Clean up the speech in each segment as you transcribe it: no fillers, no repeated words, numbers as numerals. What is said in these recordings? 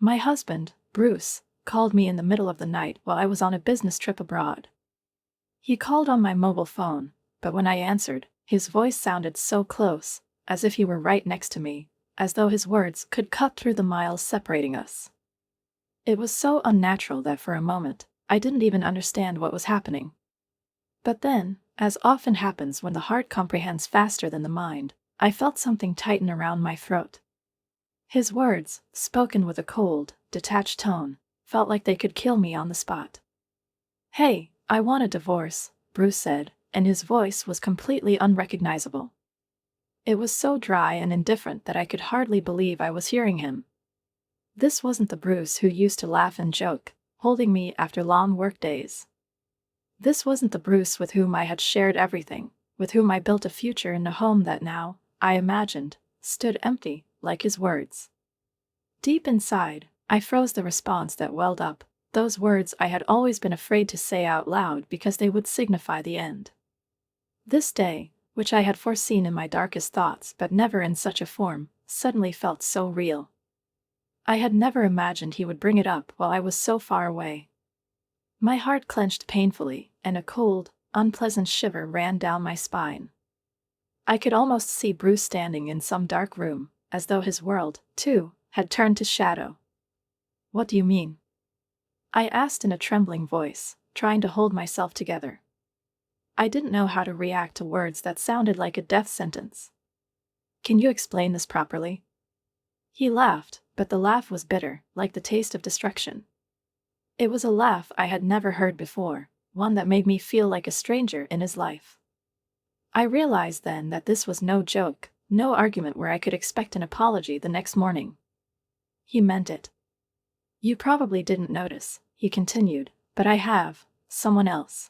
My husband, Bruce, called me in the middle of the night while I was on a business trip abroad. He called on my mobile phone, but when I answered, his voice sounded so close, as if he were right next to me, as though his words could cut through the miles separating us. It was so unnatural that for a moment, I didn't even understand what was happening. But then, as often happens when the heart comprehends faster than the mind, I felt something tighten around my throat. His words, spoken with a cold, detached tone, felt like they could kill me on the spot. "Hey, I want a divorce," Bruce said, and his voice was completely unrecognizable. It was so dry and indifferent that I could hardly believe I was hearing him. This wasn't the Bruce who used to laugh and joke, holding me after long workdays. This wasn't the Bruce with whom I had shared everything, with whom I built a future in a home that now, I imagined, stood empty, like his words. Deep inside, I froze the response that welled up, those words I had always been afraid to say out loud because they would signify the end. This day, which I had foreseen in my darkest thoughts but never in such a form, suddenly felt so real. I had never imagined he would bring it up while I was so far away. My heart clenched painfully, and a cold, unpleasant shiver ran down my spine. I could almost see Bruce standing in some dark room, as though his world, too, had turned to shadow. "What do you mean?" I asked in a trembling voice, trying to hold myself together. I didn't know how to react to words that sounded like a death sentence. "Can you explain this properly?" He laughed, but the laugh was bitter, like the taste of destruction. It was a laugh I had never heard before, one that made me feel like a stranger in his life. I realized then that this was no joke, no argument where I could expect an apology the next morning. He meant it. "You probably didn't notice," he continued, "but I have someone else.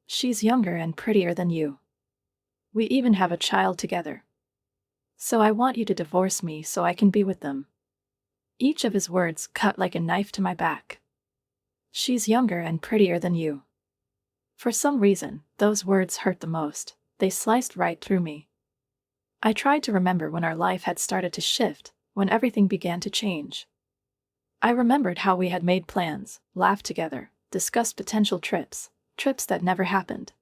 She's younger and prettier than you. We even have a child together. So I want you to divorce me so I can be with them." Each of his words cut like a knife to my back. "She's younger and prettier than you." For some reason, those words hurt the most. They sliced right through me. I tried to remember when our life had started to shift, when everything began to change. I remembered how we had made plans, laughed together, discussed potential trips that never happened.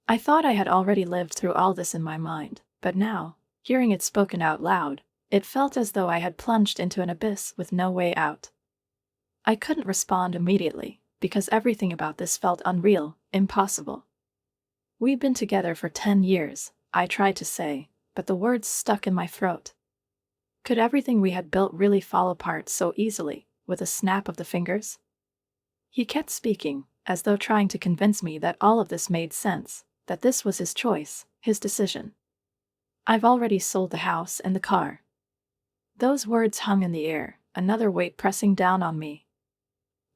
I thought I had already lived through all this in my mind, but now, hearing it spoken out loud, it felt as though I had plunged into an abyss with no way out. I couldn't respond immediately, because everything about this felt unreal, impossible. "We've been together for 10 years, I tried to say, but the words stuck in my throat. Could everything we had built really fall apart so easily, with a snap of the fingers? He kept speaking, as though trying to convince me that all of this made sense, that this was his choice, his decision. "I've already sold the house and the car." Those words hung in the air, another weight pressing down on me.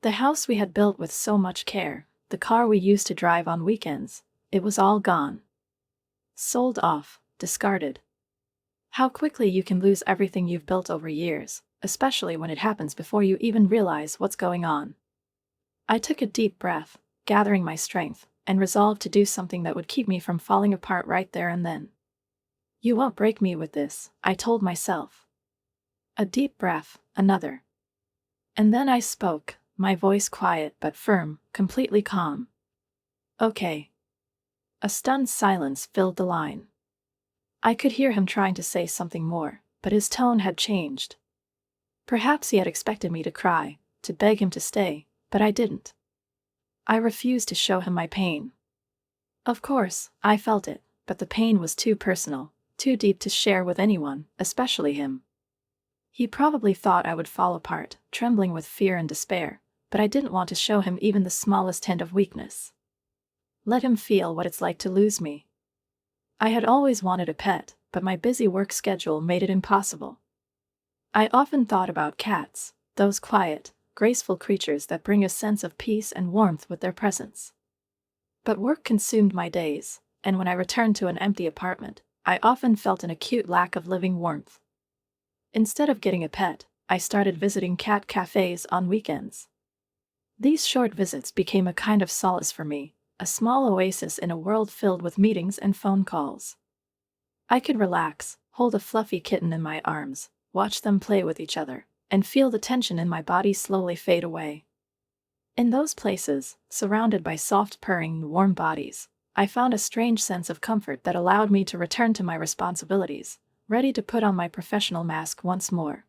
The house we had built with so much care, the car we used to drive on weekends, it was all gone. Sold off, discarded. How quickly you can lose everything you've built over years, especially when it happens before you even realize what's going on. I took a deep breath, gathering my strength, and resolved to do something that would keep me from falling apart right there and then. "You won't break me with this," I told myself. A deep breath, another. And then I spoke, my voice quiet but firm, completely calm. "Okay." A stunned silence filled the line. I could hear him trying to say something more, but his tone had changed. Perhaps he had expected me to cry, to beg him to stay, but I didn't. I refused to show him my pain. Of course, I felt it, but the pain was too personal, too deep to share with anyone, especially him. He probably thought I would fall apart, trembling with fear and despair, but I didn't want to show him even the smallest hint of weakness. Let him feel what it's like to lose me. I had always wanted a pet, but my busy work schedule made it impossible. I often thought about cats, those quiet, graceful creatures that bring a sense of peace and warmth with their presence. But work consumed my days, and when I returned to an empty apartment, I often felt an acute lack of living warmth. Instead of getting a pet, I started visiting cat cafes on weekends. These short visits became a kind of solace for me, a small oasis in a world filled with meetings and phone calls. I could relax, hold a fluffy kitten in my arms, watch them play with each other, and feel the tension in my body slowly fade away. In those places, surrounded by soft purring and warm bodies, I found a strange sense of comfort that allowed me to return to my responsibilities, ready to put on my professional mask once more.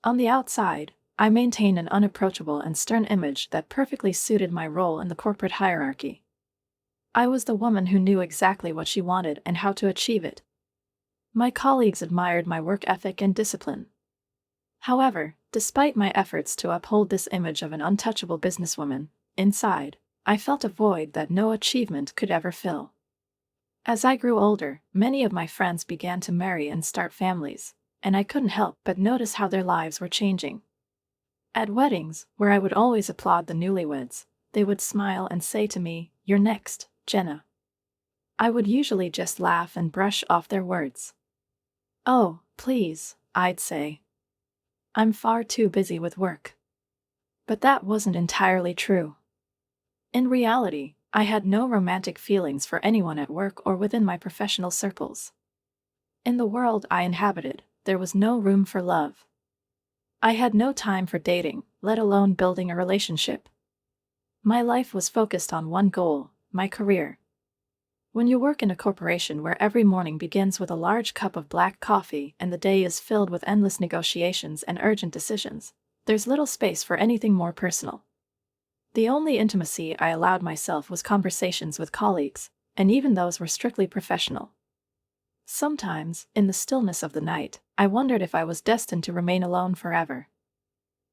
On the outside, I maintained an unapproachable and stern image that perfectly suited my role in the corporate hierarchy. I was the woman who knew exactly what she wanted and how to achieve it. My colleagues admired my work ethic and discipline. However, despite my efforts to uphold this image of an untouchable businesswoman, inside, I felt a void that no achievement could ever fill. As I grew older, many of my friends began to marry and start families, and I couldn't help but notice how their lives were changing. At weddings, where I would always applaud the newlyweds, they would smile and say to me, "You're next, Jenna." I would usually just laugh and brush off their words. "Oh, please," I'd say. "I'm far too busy with work." But that wasn't entirely true. In reality, I had no romantic feelings for anyone at work or within my professional circles. In the world I inhabited, there was no room for love. I had no time for dating, let alone building a relationship. My life was focused on one goal, my career. When you work in a corporation where every morning begins with a large cup of black coffee and the day is filled with endless negotiations and urgent decisions, there's little space for anything more personal. The only intimacy I allowed myself was conversations with colleagues, and even those were strictly professional. Sometimes, in the stillness of the night, I wondered if I was destined to remain alone forever.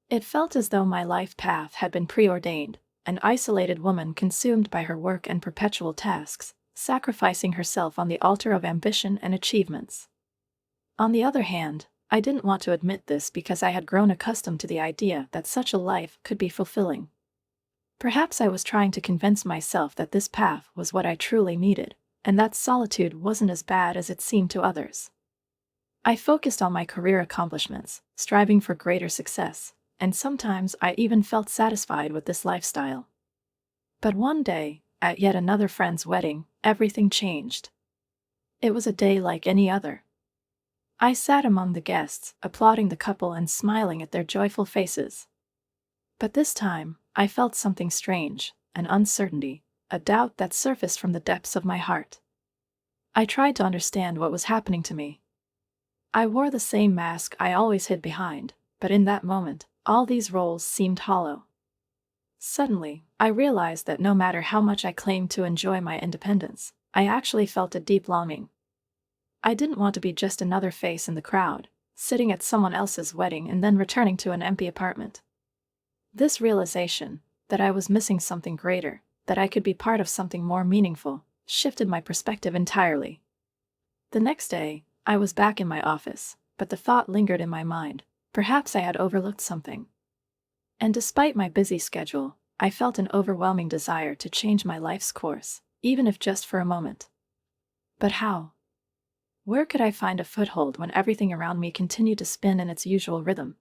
It felt as though my life path had been preordained, an isolated woman consumed by her work and perpetual tasks, sacrificing herself on the altar of ambition and achievements. On the other hand, I didn't want to admit this because I had grown accustomed to the idea that such a life could be fulfilling. Perhaps I was trying to convince myself that this path was what I truly needed, and that solitude wasn't as bad as it seemed to others. I focused on my career accomplishments, striving for greater success, and sometimes I even felt satisfied with this lifestyle. But one day, at yet another friend's wedding, everything changed. It was a day like any other. I sat among the guests, applauding the couple and smiling at their joyful faces. But this time, I felt something strange, an uncertainty, a doubt that surfaced from the depths of my heart. I tried to understand what was happening to me. I wore the same mask I always hid behind, but in that moment, all these roles seemed hollow. Suddenly, I realized that no matter how much I claimed to enjoy my independence, I actually felt a deep longing. I didn't want to be just another face in the crowd, sitting at someone else's wedding and then returning to an empty apartment. This realization, that I was missing something greater, that I could be part of something more meaningful, shifted my perspective entirely. The next day, I was back in my office, but the thought lingered in my mind, perhaps I had overlooked something. And despite my busy schedule, I felt an overwhelming desire to change my life's course, even if just for a moment. But how? Where could I find a foothold when everything around me continued to spin in its usual rhythm?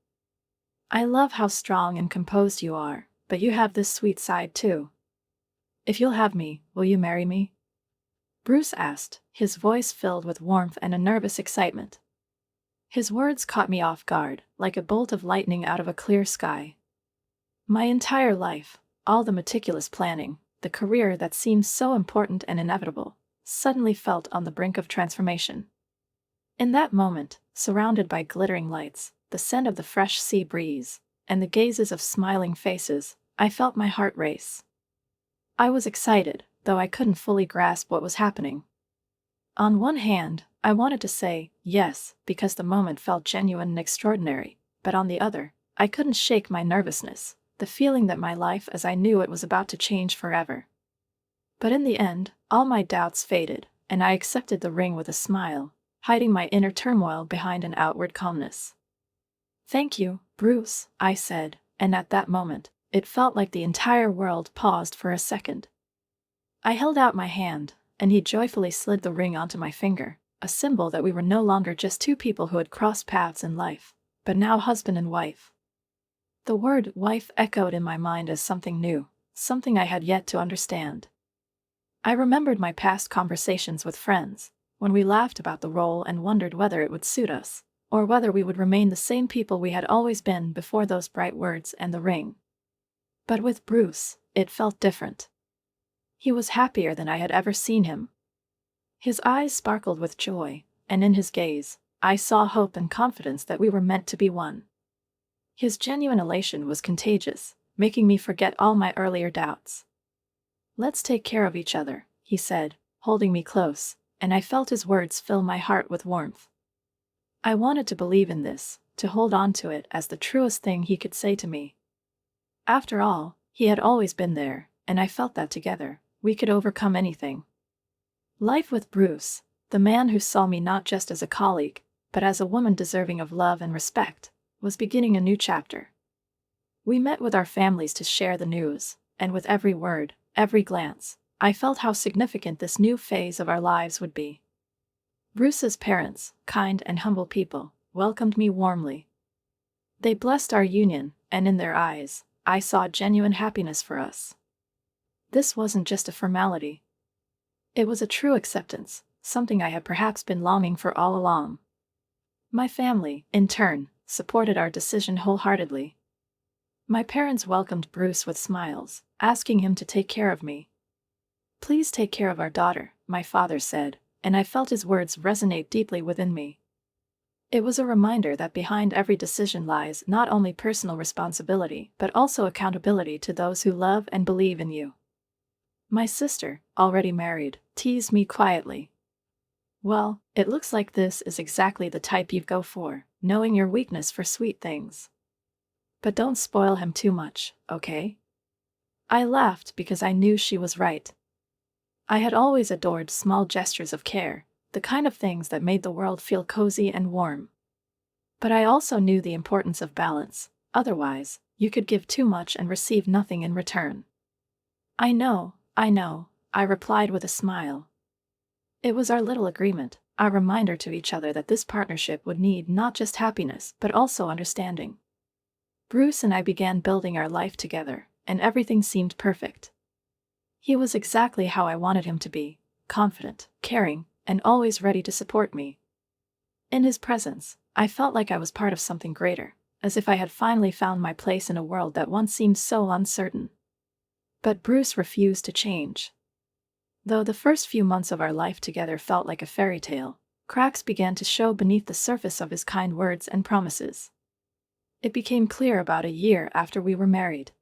"I love how strong and composed you are, but you have this sweet side too. If you'll have me, will you marry me?" Bruce asked, his voice filled with warmth and a nervous excitement. His words caught me off guard, like a bolt of lightning out of a clear sky. My entire life, all the meticulous planning, the career that seemed so important and inevitable, suddenly felt on the brink of transformation. In that moment, surrounded by glittering lights, the scent of the fresh sea breeze, and the gazes of smiling faces, I felt my heart race. I was excited, though I couldn't fully grasp what was happening. On one hand, I wanted to say yes, because the moment felt genuine and extraordinary, but on the other, I couldn't shake my nervousness, the feeling that my life as I knew it was about to change forever. But in the end, all my doubts faded, and I accepted the ring with a smile, hiding my inner turmoil behind an outward calmness. "Thank you, Bruce," I said, and at that moment, it felt like the entire world paused for a second. I held out my hand, and he joyfully slid the ring onto my finger, a symbol that we were no longer just two people who had crossed paths in life, but now husband and wife. The word wife echoed in my mind as something new, something I had yet to understand. I remembered my past conversations with friends, when we laughed about the role and wondered whether it would suit us, or whether we would remain the same people we had always been before those bright words and the ring. But with Bruce, it felt different. He was happier than I had ever seen him. His eyes sparkled with joy, and in his gaze, I saw hope and confidence that we were meant to be one. His genuine elation was contagious, making me forget all my earlier doubts. "Let's take care of each other," he said, holding me close, and I felt his words fill my heart with warmth. I wanted to believe in this, to hold on to it as the truest thing he could say to me. After all, he had always been there, and I felt that together, we could overcome anything. Life with Bruce, the man who saw me not just as a colleague, but as a woman deserving of love and respect, was beginning a new chapter. We met with our families to share the news, and with every word, every glance, I felt how significant this new phase of our lives would be. Bruce's parents, kind and humble people, welcomed me warmly. They blessed our union, and in their eyes, I saw genuine happiness for us. This wasn't just a formality. It was a true acceptance, something I had perhaps been longing for all along. My family, in turn, supported our decision wholeheartedly. My parents welcomed Bruce with smiles, asking him to take care of me. "Please take care of our daughter," my father said, and I felt his words resonate deeply within me. It was a reminder that behind every decision lies not only personal responsibility but also accountability to those who love and believe in you. My sister, already married, teased me quietly. "Well, it looks like this is exactly the type you'd go for, knowing your weakness for sweet things. But don't spoil him too much, okay?" I laughed because I knew she was right. I had always adored small gestures of care, the kind of things that made the world feel cozy and warm. But I also knew the importance of balance, otherwise, you could give too much and receive nothing in return. I know, I replied with a smile. It was our little agreement, our reminder to each other that this partnership would need not just happiness but also understanding. Bruce and I began building our life together, and everything seemed perfect. He was exactly how I wanted him to be, confident, caring, and always ready to support me. In his presence, I felt like I was part of something greater, as if I had finally found my place in a world that once seemed so uncertain. But Bruce refused to change. Though the first few months of our life together felt like a fairy tale, cracks began to show beneath the surface of his kind words and promises. It became clear about a year after we were married.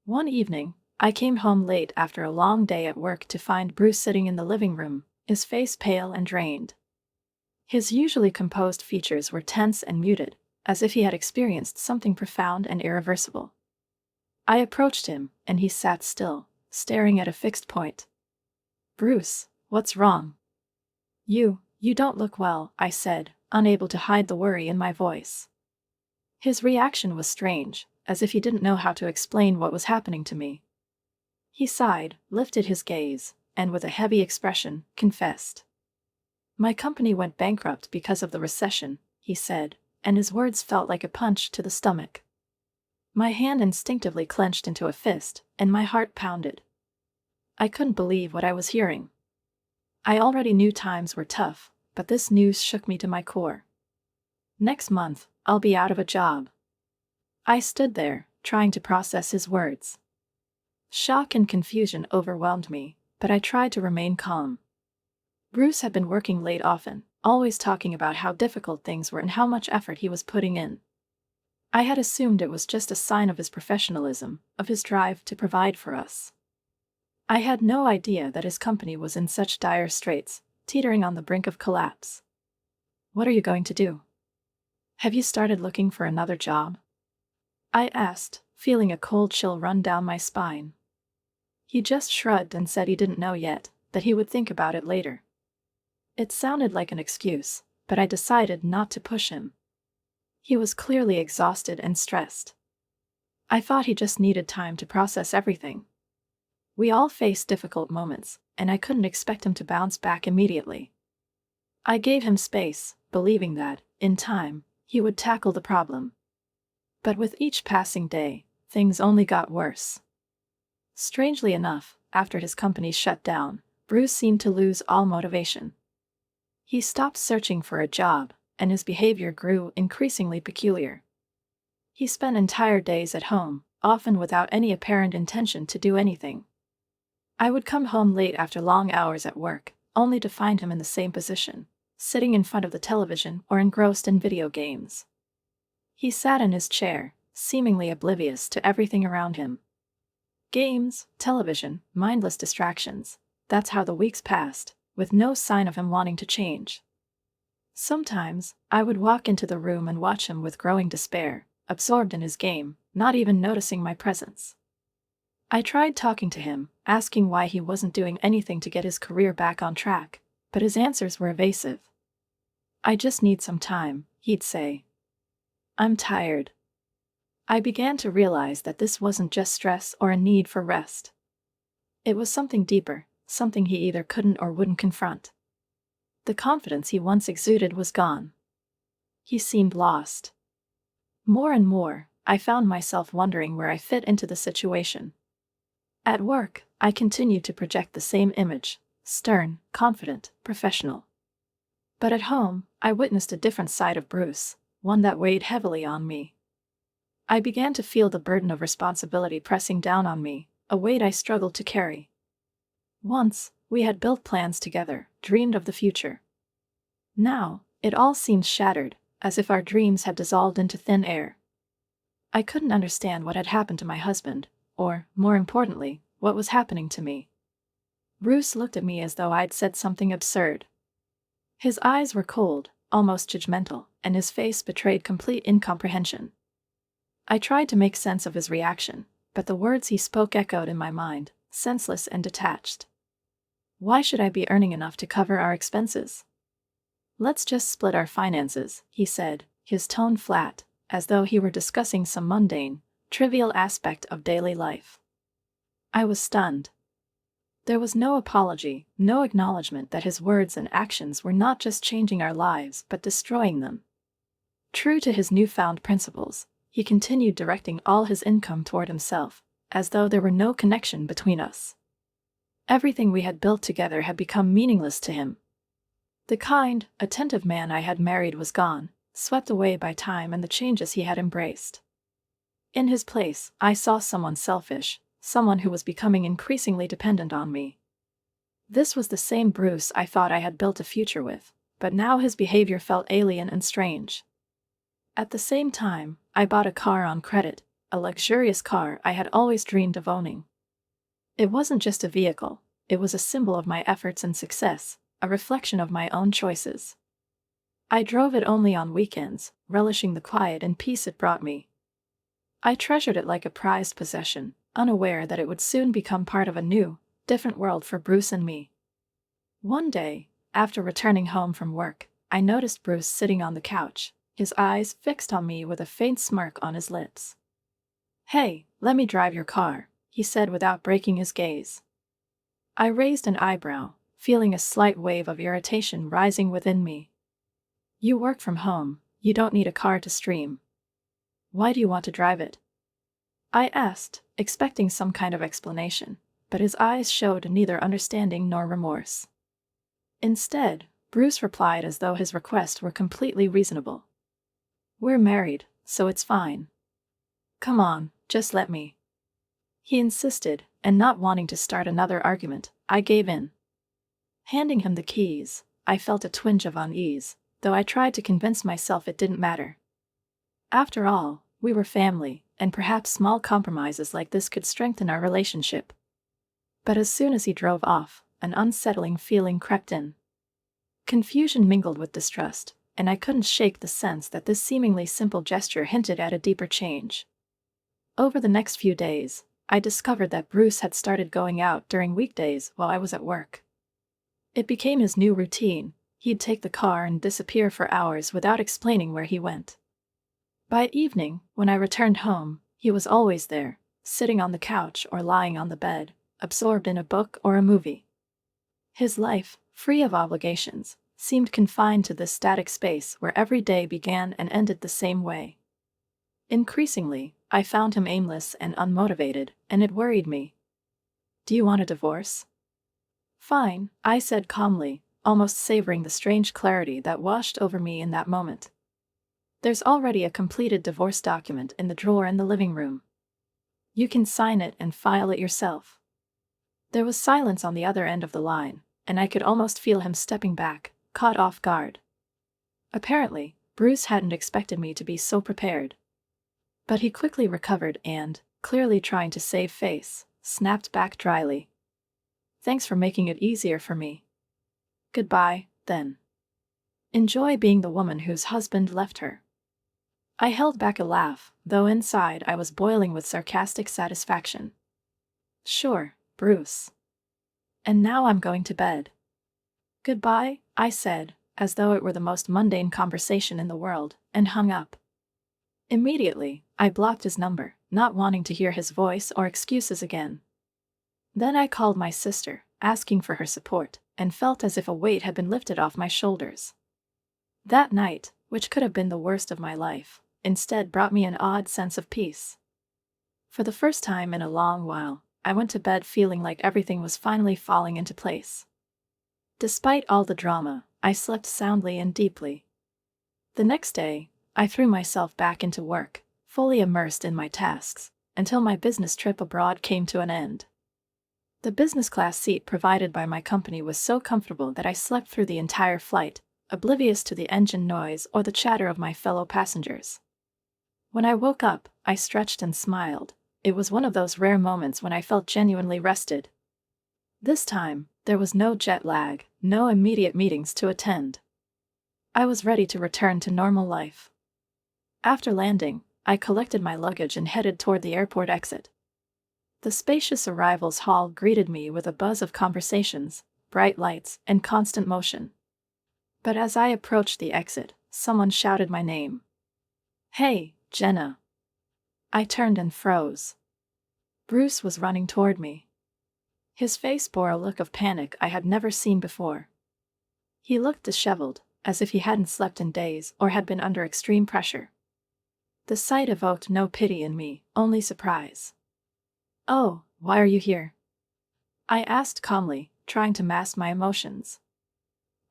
One evening, I came home late after a long day at work to find Bruce sitting in the living room, his face pale and drained. His usually composed features were tense and muted, as if he had experienced something profound and irreversible. I approached him, and he sat still, staring at a fixed point. "Bruce, what's wrong?" You don't look well," I said, unable to hide the worry in my voice. His reaction was strange, as if he didn't know how to explain what was happening to me. He sighed, lifted his gaze, and with a heavy expression, confessed. "My company went bankrupt because of the recession," he said, and his words felt like a punch to the stomach. My hand instinctively clenched into a fist, and my heart pounded. I couldn't believe what I was hearing. I already knew times were tough, but this news shook me to my core. "Next month, I'll be out of a job." I stood there, trying to process his words. Shock and confusion overwhelmed me, but I tried to remain calm. Bruce had been working late often, always talking about how difficult things were and how much effort he was putting in. I had assumed it was just a sign of his professionalism, of his drive to provide for us. I had no idea that his company was in such dire straits, teetering on the brink of collapse. "What are you going to do? Have you started looking for another job?" I asked, feeling a cold chill run down my spine. He just shrugged and said he didn't know yet, that he would think about it later. It sounded like an excuse, but I decided not to push him. He was clearly exhausted and stressed. I thought he just needed time to process everything. We all faced difficult moments, and I couldn't expect him to bounce back immediately. I gave him space, believing that, in time, he would tackle the problem. But with each passing day, things only got worse. Strangely enough, after his company shut down, Bruce seemed to lose all motivation. He stopped searching for a job, and his behavior grew increasingly peculiar. He spent entire days at home, often without any apparent intention to do anything. I would come home late after long hours at work, only to find him in the same position, sitting in front of the television or engrossed in video games. He sat in his chair, seemingly oblivious to everything around him. Games, television, mindless distractions. That's how the weeks passed, with no sign of him wanting to change. Sometimes, I would walk into the room and watch him with growing despair, absorbed in his game, not even noticing my presence. I tried talking to him, asking why he wasn't doing anything to get his career back on track, but his answers were evasive. "I just need some time," he'd say. "I'm tired." I began to realize that this wasn't just stress or a need for rest. It was something deeper, something he either couldn't or wouldn't confront. The confidence he once exuded was gone. He seemed lost. More and more, I found myself wondering where I fit into the situation. At work, I continued to project the same image: stern, confident, professional. But at home, I witnessed a different side of Bruce, one that weighed heavily on me. I began to feel the burden of responsibility pressing down on me, a weight I struggled to carry. Once, we had built plans together, dreamed of the future. Now, it all seemed shattered, as if our dreams had dissolved into thin air. I couldn't understand what had happened to my husband, or, more importantly, what was happening to me. Bruce looked at me as though I'd said something absurd. His eyes were cold, almost judgmental, and his face betrayed complete incomprehension. I tried to make sense of his reaction, but the words he spoke echoed in my mind, senseless and detached. "Why should I be earning enough to cover our expenses? Let's just split our finances," he said, his tone flat, as though he were discussing some mundane, trivial aspect of daily life. I was stunned. There was no apology, no acknowledgement that his words and actions were not just changing our lives but destroying them. True to his newfound principles, he continued directing all his income toward himself, as though there were no connection between us. Everything we had built together had become meaningless to him. The kind, attentive man I had married was gone, swept away by time and the changes he had embraced. In his place, I saw someone selfish, someone who was becoming increasingly dependent on me. This was the same Bruce I thought I had built a future with, but now his behavior felt alien and strange. At the same time, I bought a car on credit, a luxurious car I had always dreamed of owning. It wasn't just a vehicle, it was a symbol of my efforts and success, a reflection of my own choices. I drove it only on weekends, relishing the quiet and peace it brought me. I treasured it like a prized possession, unaware that it would soon become part of a new, different world for Bruce and me. One day, after returning home from work, I noticed Bruce sitting on the couch, his eyes fixed on me with a faint smirk on his lips. "Hey, let me drive your car," he said without breaking his gaze. I raised an eyebrow, feeling a slight wave of irritation rising within me. "You work from home, you don't need a car to stream. Why do you want to drive it?" I asked, expecting some kind of explanation, but his eyes showed neither understanding nor remorse. Instead, Bruce replied as though his request were completely reasonable. "We're married, so it's fine. Come on, just let me." He insisted, and not wanting to start another argument, I gave in. Handing him the keys, I felt a twinge of unease, though I tried to convince myself it didn't matter. After all, we were family, and perhaps small compromises like this could strengthen our relationship. But as soon as he drove off, an unsettling feeling crept in. Confusion mingled with distrust, and I couldn't shake the sense that this seemingly simple gesture hinted at a deeper change. Over the next few days, I discovered that Bruce had started going out during weekdays while I was at work. It became his new routine. He'd take the car and disappear for hours without explaining where he went. By evening, when I returned home, he was always there, sitting on the couch or lying on the bed, absorbed in a book or a movie. His life, free of obligations, seemed confined to this static space where every day began and ended the same way. Increasingly, I found him aimless and unmotivated, and it worried me. "Do you want a divorce?" "Fine," I said calmly, almost savoring the strange clarity that washed over me in that moment. There's already a completed divorce document in the drawer in the living room. You can sign it and file it yourself. There was silence on the other end of the line, and I could almost feel him stepping back, caught off guard. Apparently, Bruce hadn't expected me to be so prepared. But he quickly recovered and, clearly trying to save face, snapped back dryly. Thanks for making it easier for me. Goodbye, then. Enjoy being the woman whose husband left her. I held back a laugh, though inside I was boiling with sarcastic satisfaction. Sure, Bruce. And now I'm going to bed. Goodbye, I said, as though it were the most mundane conversation in the world, and hung up. Immediately, I blocked his number, not wanting to hear his voice or excuses again. Then I called my sister, asking for her support, and felt as if a weight had been lifted off my shoulders. That night, which could have been the worst of my life, instead brought me an odd sense of peace. For the first time in a long while, I went to bed feeling like everything was finally falling into place. Despite all the drama, I slept soundly and deeply. The next day, I threw myself back into work, fully immersed in my tasks, until my business trip abroad came to an end. The business class seat provided by my company was so comfortable that I slept through the entire flight, oblivious to the engine noise or the chatter of my fellow passengers. When I woke up, I stretched and smiled. It was one of those rare moments when I felt genuinely rested. This time, there was no jet lag, no immediate meetings to attend. I was ready to return to normal life. After landing, I collected my luggage and headed toward the airport exit. The spacious arrivals hall greeted me with a buzz of conversations, bright lights, and constant motion. But as I approached the exit, someone shouted my name. Hey, Jenna. I turned and froze. Bruce was running toward me. His face bore a look of panic I had never seen before. He looked disheveled, as if he hadn't slept in days or had been under extreme pressure. The sight evoked no pity in me, only surprise. Oh, why are you here? I asked calmly, trying to mask my emotions.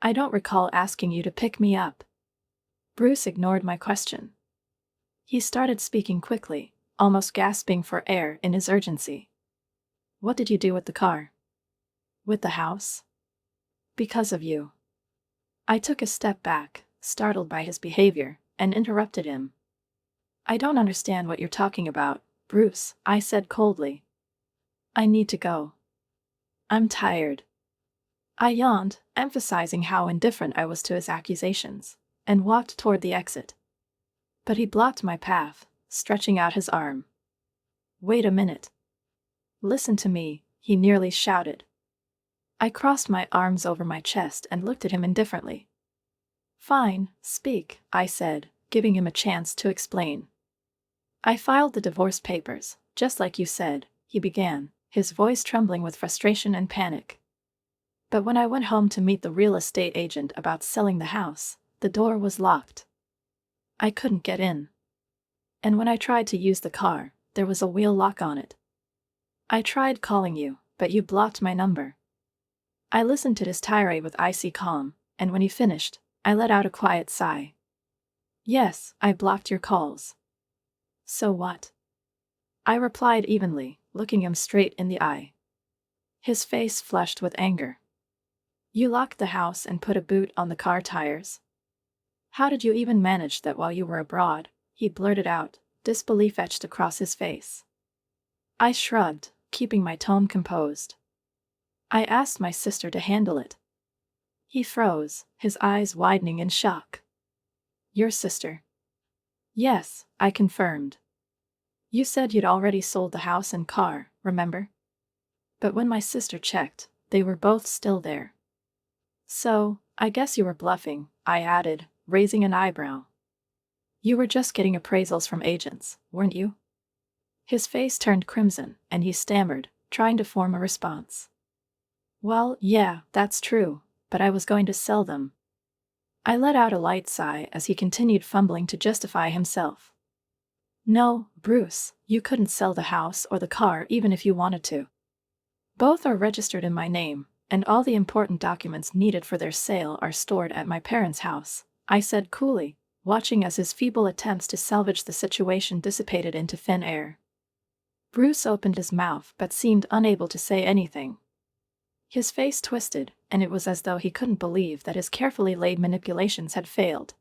I don't recall asking you to pick me up. Bruce ignored my question. He started speaking quickly, almost gasping for air in his urgency. What did you do with the car? With the house? Because of you. I took a step back, startled by his behavior, and interrupted him. I don't understand what you're talking about, Bruce, I said coldly. I need to go. I'm tired. I yawned, emphasizing how indifferent I was to his accusations, and walked toward the exit. But he blocked my path, stretching out his arm. Wait a minute. Listen to me, he nearly shouted. I crossed my arms over my chest and looked at him indifferently. Fine, speak, I said, giving him a chance to explain. I filed the divorce papers, just like you said, he began, his voice trembling with frustration and panic. But when I went home to meet the real estate agent about selling the house, the door was locked. I couldn't get in. And when I tried to use the car, there was a wheel lock on it. I tried calling you, but you blocked my number. I listened to his tirade with icy calm, and when he finished, I let out a quiet sigh. Yes, I blocked your calls. So what? I replied evenly, looking him straight in the eye. His face flushed with anger. You locked the house and put a boot on the car tires? How did you even manage that while you were abroad? He blurted out, disbelief etched across his face. I shrugged, keeping my tone composed. I asked my sister to handle it. He froze, his eyes widening in shock. Your sister? Yes, I confirmed. You said you'd already sold the house and car, remember? But when my sister checked, they were both still there. So, I guess you were bluffing, I added, raising an eyebrow. You were just getting appraisals from agents, weren't you? His face turned crimson, and he stammered, trying to form a response. Well, yeah, that's true, but I was going to sell them. I let out a light sigh as he continued fumbling to justify himself. No, Bruce, you couldn't sell the house or the car even if you wanted to. Both are registered in my name, and all the important documents needed for their sale are stored at my parents' house, I said coolly, watching as his feeble attempts to salvage the situation dissipated into thin air. Bruce opened his mouth but seemed unable to say anything. His face twisted, and it was as though he couldn't believe that his carefully laid manipulations had failed.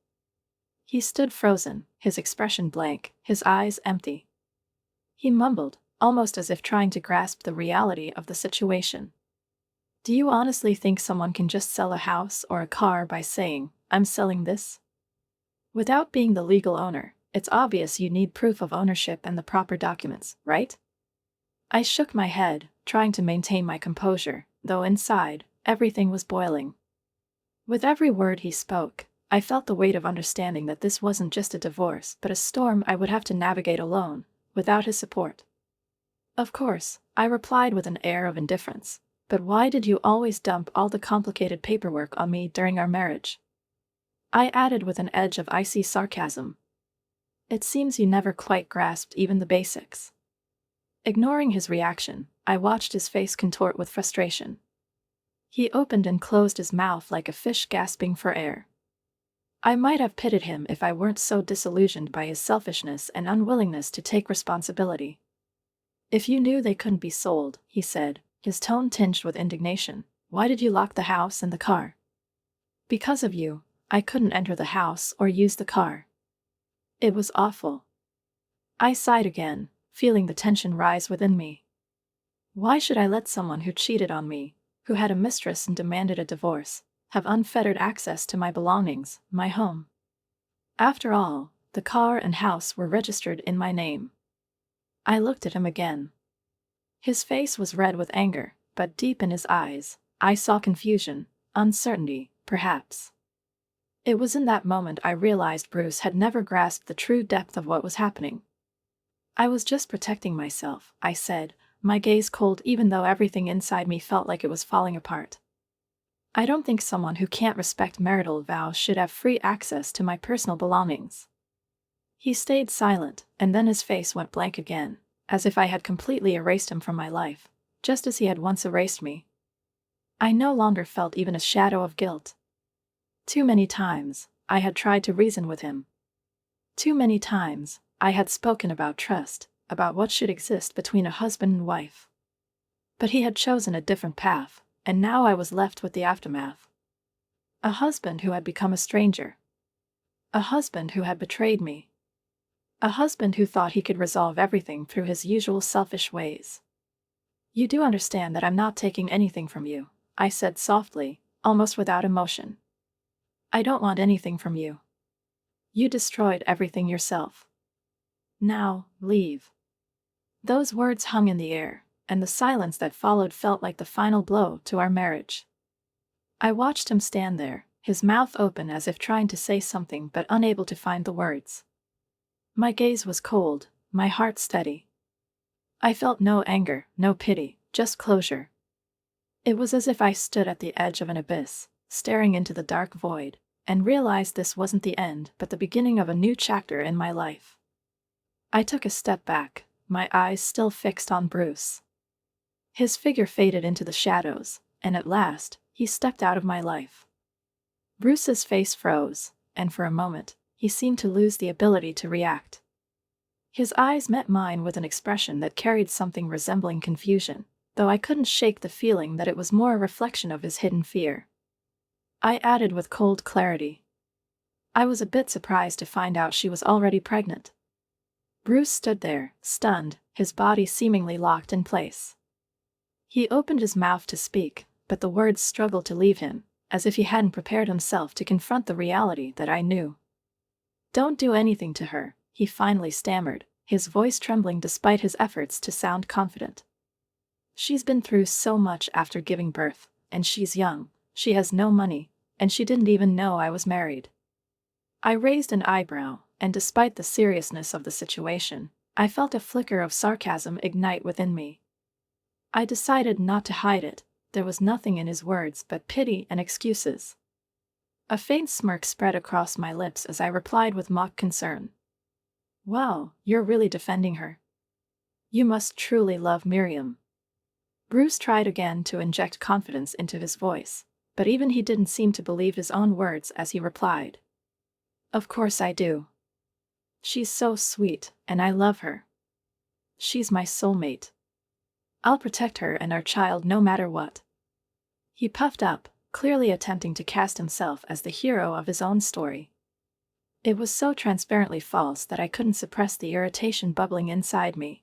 He stood frozen, his expression blank, his eyes empty. He mumbled, almost as if trying to grasp the reality of the situation. "Do you honestly think someone can just sell a house or a car by saying, 'I'm selling this'? Without being the legal owner, it's obvious you need proof of ownership and the proper documents, right?" I shook my head, trying to maintain my composure, though inside, everything was boiling. With every word he spoke, I felt the weight of understanding that this wasn't just a divorce but a storm I would have to navigate alone, without his support. "Of course," I replied with an air of indifference, "but why did you always dump all the complicated paperwork on me during our marriage?" I added with an edge of icy sarcasm. "It seems you never quite grasped even the basics." Ignoring his reaction, I watched his face contort with frustration. He opened and closed his mouth like a fish gasping for air. I might have pitied him if I weren't so disillusioned by his selfishness and unwillingness to take responsibility. "If you knew they couldn't be sold," he said, his tone tinged with indignation, "why did you lock the house and the car?" "Because of you, I couldn't enter the house or use the car. It was awful." I sighed again, feeling the tension rise within me. Why should I let someone who cheated on me, who had a mistress and demanded a divorce, have unfettered access to my belongings, my home? After all, the car and house were registered in my name. I looked at him again. His face was red with anger, but deep in his eyes, I saw confusion, uncertainty, perhaps. It was in that moment I realized Bruce had never grasped the true depth of what was happening. "I was just protecting myself," I said, my gaze cold even though everything inside me felt like it was falling apart. "I don't think someone who can't respect marital vows should have free access to my personal belongings." He stayed silent, and then his face went blank again, as if I had completely erased him from my life, just as he had once erased me. I no longer felt even a shadow of guilt. Too many times, I had tried to reason with him. Too many times, I had spoken about trust, about what should exist between a husband and wife. But he had chosen a different path, and now I was left with the aftermath. A husband who had become a stranger. A husband who had betrayed me. A husband who thought he could resolve everything through his usual selfish ways. "You do understand that I'm not taking anything from you," I said softly, almost without emotion. "I don't want anything from you. You destroyed everything yourself. Now, leave." Those words hung in the air, and the silence that followed felt like the final blow to our marriage. I watched him stand there, his mouth open as if trying to say something but unable to find the words. My gaze was cold, my heart steady. I felt no anger, no pity, just closure. It was as if I stood at the edge of an abyss, staring into the dark void, and realized this wasn't the end but the beginning of a new chapter in my life. I took a step back, my eyes still fixed on Bruce. His figure faded into the shadows, and at last, he stepped out of my life. Bruce's face froze, and for a moment, he seemed to lose the ability to react. His eyes met mine with an expression that carried something resembling confusion, though I couldn't shake the feeling that it was more a reflection of his hidden fear. I added with cold clarity, "I was a bit surprised to find out she was already pregnant." Bruce stood there, stunned, his body seemingly locked in place. He opened his mouth to speak, but the words struggled to leave him, as if he hadn't prepared himself to confront the reality that I knew. "Don't do anything to her," he finally stammered, his voice trembling despite his efforts to sound confident. "She's been through so much after giving birth, and she's young, she has no money, and she didn't even know I was married." I raised an eyebrow, and despite the seriousness of the situation, I felt a flicker of sarcasm ignite within me. I decided not to hide it. There was nothing in his words but pity and excuses. A faint smirk spread across my lips as I replied with mock concern. "Wow, you're really defending her. You must truly love Miriam." Bruce tried again to inject confidence into his voice, but even he didn't seem to believe his own words as he replied. Of course I do. She's so sweet, and I love her. She's my soulmate. I'll protect her and our child no matter what. He puffed up, clearly attempting to cast himself as the hero of his own story. It was so transparently false that I couldn't suppress the irritation bubbling inside me.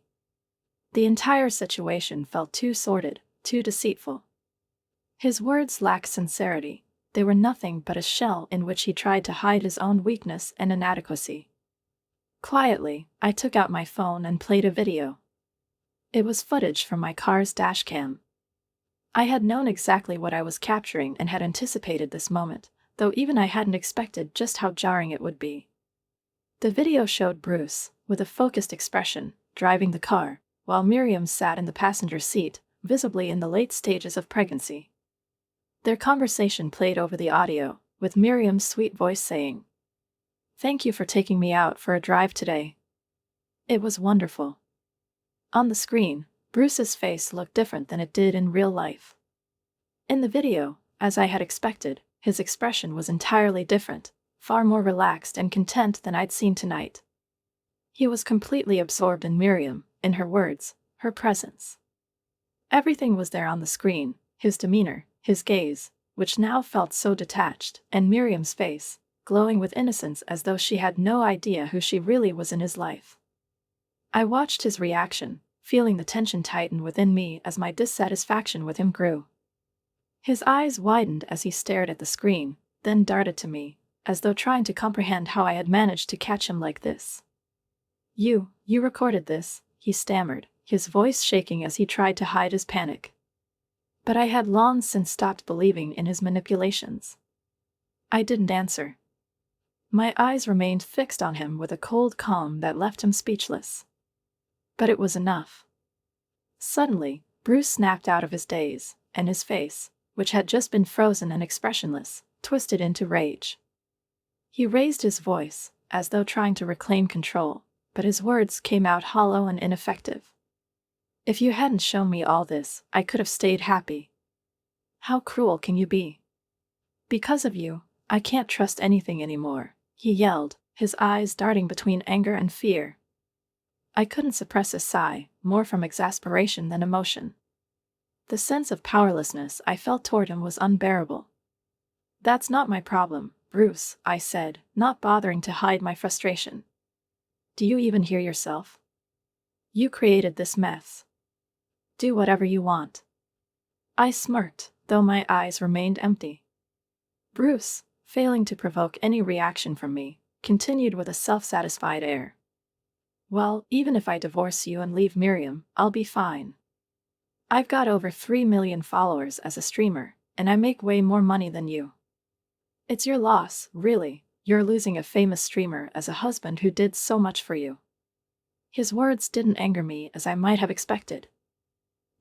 The entire situation felt too sordid, too deceitful. His words lacked sincerity. They were nothing but a shell in which he tried to hide his own weakness and inadequacy. Quietly, I took out my phone and played a video. It was footage from my car's dashcam. I had known exactly what I was capturing and had anticipated this moment, though even I hadn't expected just how jarring it would be. The video showed Bruce, with a focused expression, driving the car, while Miriam sat in the passenger seat, visibly in the late stages of pregnancy. Their conversation played over the audio, with Miriam's sweet voice saying, "Thank you for taking me out for a drive today. It was wonderful." On the screen, Bruce's face looked different than it did in real life. In the video, as I had expected, his expression was entirely different, far more relaxed and content than I'd seen tonight. He was completely absorbed in Miriam, in her words, her presence. Everything was there on the screen, his demeanor, his gaze, which now felt so detached, and Miriam's face, glowing with innocence as though she had no idea who she really was in his life. I watched his reaction, feeling the tension tighten within me as my dissatisfaction with him grew. His eyes widened as he stared at the screen, then darted to me, as though trying to comprehend how I had managed to catch him like this. You recorded this," he stammered, his voice shaking as he tried to hide his panic. But I had long since stopped believing in his manipulations. I didn't answer. My eyes remained fixed on him with a cold calm that left him speechless. But it was enough. Suddenly, Bruce snapped out of his daze, and his face, which had just been frozen and expressionless, twisted into rage. He raised his voice, as though trying to reclaim control, but his words came out hollow and ineffective. "If you hadn't shown me all this, I could have stayed happy. How cruel can you be? Because of you, I can't trust anything anymore," he yelled, his eyes darting between anger and fear. I couldn't suppress a sigh, more from exasperation than emotion. The sense of powerlessness I felt toward him was unbearable. "That's not my problem, Bruce," I said, not bothering to hide my frustration. "Do you even hear yourself? You created this mess. Do whatever you want." I smirked, though my eyes remained empty. Bruce, failing to provoke any reaction from me, continued with a self-satisfied air. "Well, even if I divorce you and leave Miriam, I'll be fine. I've got over 3 million followers as a streamer, and I make way more money than you. It's your loss, really. You're losing a famous streamer as a husband who did so much for you." His words didn't anger me as I might have expected.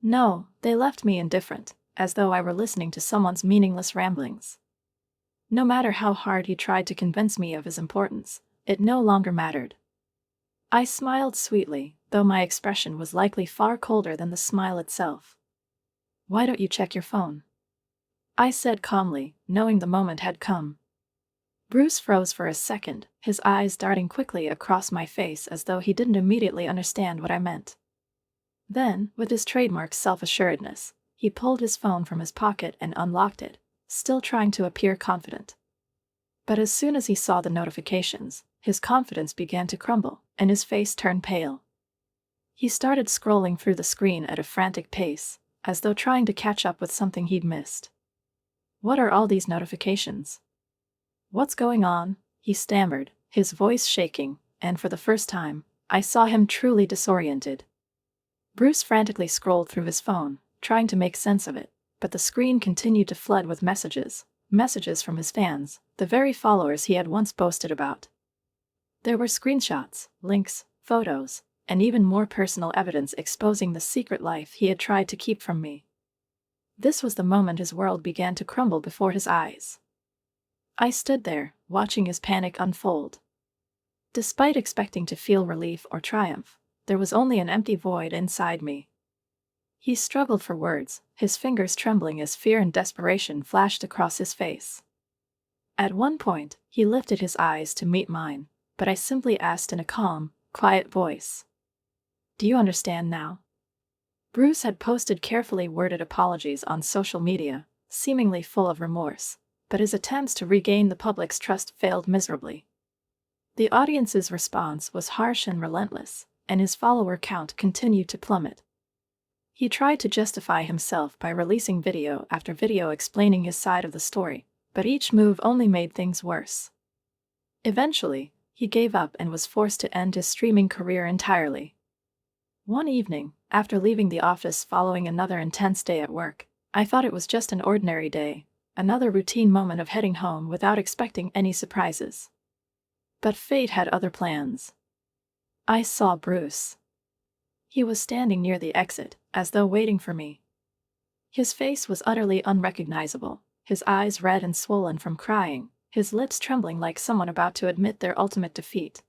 No, they left me indifferent, as though I were listening to someone's meaningless ramblings. No matter how hard he tried to convince me of his importance, it no longer mattered. I smiled sweetly, though my expression was likely far colder than the smile itself. "Why don't you check your phone?" I said calmly, knowing the moment had come. Bruce froze for a second, his eyes darting quickly across my face as though he didn't immediately understand what I meant. Then, with his trademark self-assuredness, he pulled his phone from his pocket and unlocked it, still trying to appear confident. But as soon as he saw the notifications, his confidence began to crumble, and his face turned pale. He started scrolling through the screen at a frantic pace, as though trying to catch up with something he'd missed. "What are all these notifications? What's going on?" he stammered, his voice shaking, and for the first time, I saw him truly disoriented. Bruce frantically scrolled through his phone, trying to make sense of it, but the screen continued to flood with messages from his fans, the very followers he had once boasted about. There were screenshots, links, photos, and even more personal evidence exposing the secret life he had tried to keep from me. This was the moment his world began to crumble before his eyes. I stood there, watching his panic unfold. Despite expecting to feel relief or triumph, there was only an empty void inside me. He struggled for words, his fingers trembling as fear and desperation flashed across his face. At one point, he lifted his eyes to meet mine, but I simply asked in a calm, quiet voice, "Do you understand now?" Bruce had posted carefully worded apologies on social media, seemingly full of remorse, but his attempts to regain the public's trust failed miserably. The audience's response was harsh and relentless, and his follower count continued to plummet. He tried to justify himself by releasing video after video explaining his side of the story, but each move only made things worse. Eventually, he gave up and was forced to end his streaming career entirely. One evening, after leaving the office following another intense day at work, I thought it was just an ordinary day, another routine moment of heading home without expecting any surprises. But fate had other plans. I saw Bruce. He was standing near the exit, as though waiting for me. His face was utterly unrecognizable, his eyes red and swollen from crying, his lips trembling like someone about to admit their ultimate defeat.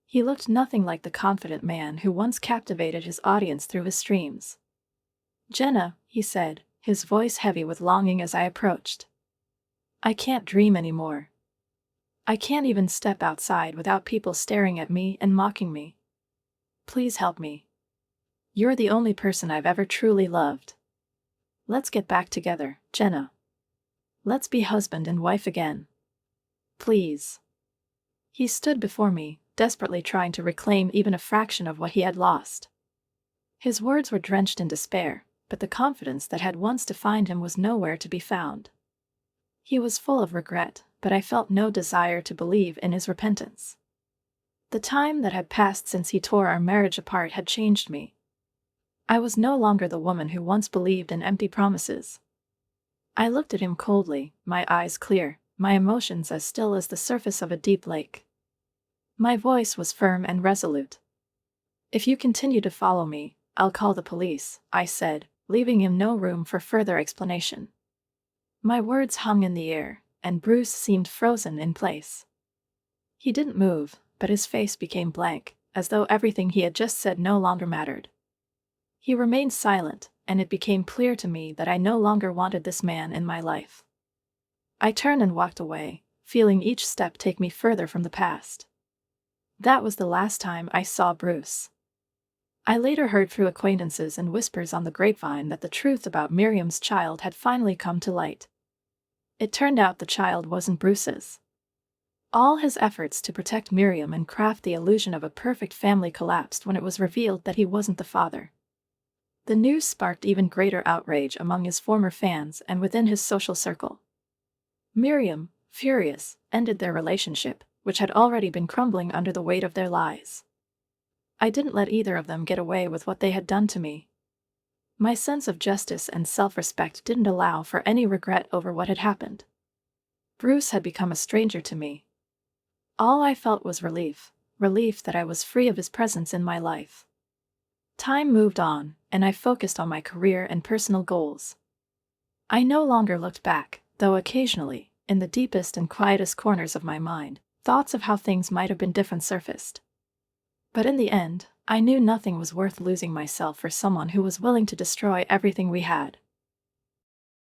He looked nothing like the confident man who once captivated his audience through his streams. "Jenna," he said, his voice heavy with longing as I approached. "I can't dream anymore. I can't even step outside without people staring at me and mocking me. Please help me. You're the only person I've ever truly loved. Let's get back together, Jenna. Let's be husband and wife again. Please." He stood before me, desperately trying to reclaim even a fraction of what he had lost. His words were drenched in despair, but the confidence that had once defined him was nowhere to be found. He was full of regret, but I felt no desire to believe in his repentance. The time that had passed since he tore our marriage apart had changed me. I was no longer the woman who once believed in empty promises. I looked at him coldly, my eyes clear, my emotions as still as the surface of a deep lake. My voice was firm and resolute. "If you continue to follow me, I'll call the police," I said, leaving him no room for further explanation. My words hung in the air, and Bruce seemed frozen in place. He didn't move, but his face became blank, as though everything he had just said no longer mattered. He remained silent, and it became clear to me that I no longer wanted this man in my life. I turned and walked away, feeling each step take me further from the past. That was the last time I saw Bruce. I later heard through acquaintances and whispers on the grapevine that the truth about Miriam's child had finally come to light. It turned out the child wasn't Bruce's. All his efforts to protect Miriam and craft the illusion of a perfect family collapsed when it was revealed that he wasn't the father. The news sparked even greater outrage among his former fans and within his social circle. Miriam, furious, ended their relationship, which had already been crumbling under the weight of their lies. I didn't let either of them get away with what they had done to me. My sense of justice and self-respect didn't allow for any regret over what had happened. Bruce had become a stranger to me. All I felt was relief that I was free of his presence in my life. Time moved on, and I focused on my career and personal goals. I no longer looked back, though occasionally, in the deepest and quietest corners of my mind, thoughts of how things might have been different surfaced. But in the end, I knew nothing was worth losing myself for someone who was willing to destroy everything we had.